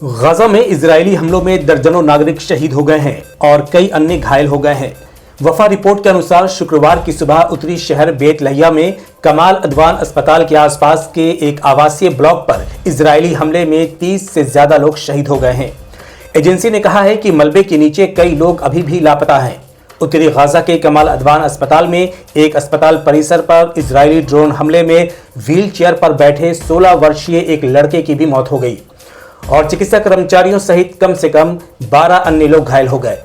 गजा में इजरायली हमलों में दर्जनों नागरिक शहीद हो गए हैं और कई अन्य घायल हो गए हैं। वफा रिपोर्ट के अनुसार शुक्रवार की सुबह उत्तरी शहर बेत लहिया में कमाल अदवान अस्पताल के आसपास के एक आवासीय ब्लॉक पर इजरायली हमले में 30 से ज्यादा लोग शहीद हो गए हैं। एजेंसी ने कहा है कि मलबे के नीचे कई लोग अभी भी लापता हैं। उत्तरी गाजा के कमाल अदवान अस्पताल में एक अस्पताल परिसर पर इजरायली ड्रोन हमले में व्हील चेयर पर बैठे 16 वर्षीय एक लड़के की भी मौत हो गई और चिकित्सा कर्मचारियों सहित कम से कम 12 अन्य लोग घायल हो गए।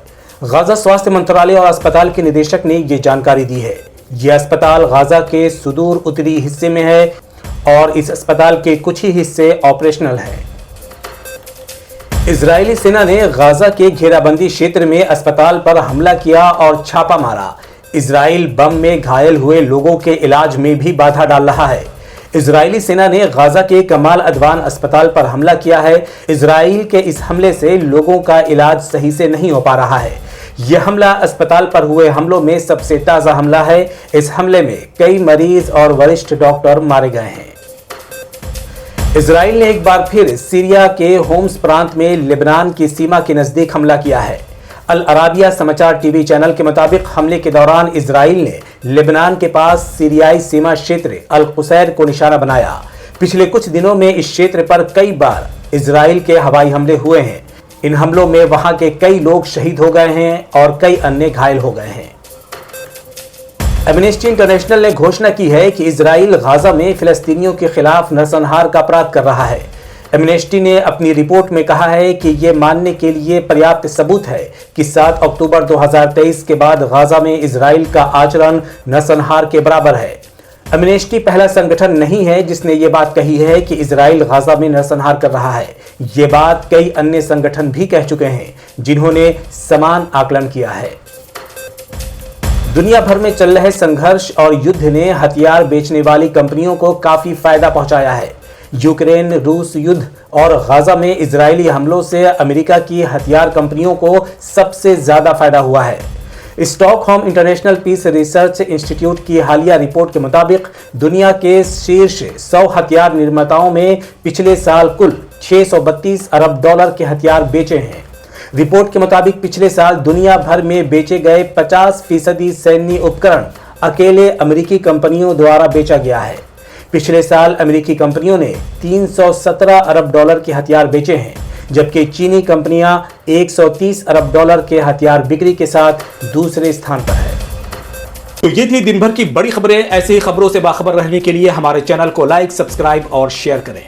गाजा स्वास्थ्य मंत्रालय और अस्पताल के निदेशक ने ये जानकारी दी है। यह अस्पताल गाजा के सुदूर उत्तरी हिस्से में है और इस अस्पताल के कुछ ही हिस्से ऑपरेशनल है। इजरायली सेना ने गाजा के घेराबंदी क्षेत्र में अस्पताल पर हमला किया और छापा मारा। इजराइल बम में घायल हुए लोगों के इलाज में भी बाधा डाल रहा है। इजरायली सेना ने गाजा के कमाल अदवान अस्पताल पर हमला किया है। इजराइल के इस हमले से लोगों का इलाज सही से नहीं हो पा रहा है। यह हमला अस्पताल पर हुए हमलों में सबसे ताज़ा हमला है। इस हमले में कई मरीज और वरिष्ठ डॉक्टर मारे गए हैं। इजराइल ने एक बार फिर सीरिया के होम्स प्रांत में लेबनान की सीमा के नजदीक हमला किया है। अल अराबिया समाचार टीवी चैनल के मुताबिक हमले के दौरान इजराइल ने लेबनान के पास सीरियाई सीमा क्षेत्र अल कुसैर को निशाना बनाया। पिछले कुछ दिनों में इस क्षेत्र पर कई बार इजराइल के हवाई हमले हुए हैं। इन हमलों में वहां के कई लोग शहीद हो गए हैं और कई अन्य घायल हो गए हैं। एमनेस्टी इंटरनेशनल ने घोषणा की है कि इजराइल गाजा में फिलिस्तीनियों के खिलाफ नरसंहार का अपराध कर रहा है। एमनेस्टी ने अपनी रिपोर्ट में कहा है कि यह मानने के लिए पर्याप्त सबूत है कि 7 अक्टूबर 2023 के बाद गाजा में इजराइल का आचरण नरसंहार के बराबर है। एमनेस्टी पहला संगठन नहीं है जिसने ये बात कही है कि इजराइल गाजा में नरसंहार कर रहा है। ये बात कई अन्य संगठन भी कह चुके हैं जिन्होंने समान आकलन किया है। दुनिया भर में चल रहे संघर्ष और युद्ध ने हथियार बेचने वाली कंपनियों को काफी फायदा पहुंचाया है। यूक्रेन रूस युद्ध और गाजा में इजरायली हमलों से अमेरिका की हथियार कंपनियों को सबसे ज्यादा फायदा हुआ है। Stockholm International Peace Research Institute की हालिया रिपोर्ट के मुताबिक दुनिया के शीर्ष 100 हथियार निर्माताओं में पिछले साल कुल 632 अरब डॉलर के हथियार बेचे हैं। रिपोर्ट के मुताबिक पिछले साल दुनिया भर में बेचे गए 50% सैन्य उपकरण अकेले अमेरिकी कंपनियों द्वारा बेचा गया है। पिछले साल अमेरिकी कंपनियों ने 317 अरब डॉलर के हथियार बेचे हैं, जबकि चीनी कंपनियां 130 अरब डॉलर के हथियार बिक्री के साथ दूसरे स्थान पर है। तो ये थी दिन भर की बड़ी खबरें। ऐसी खबरों से बाखबर रहने के लिए हमारे चैनल को लाइक, सब्सक्राइब और शेयर करें।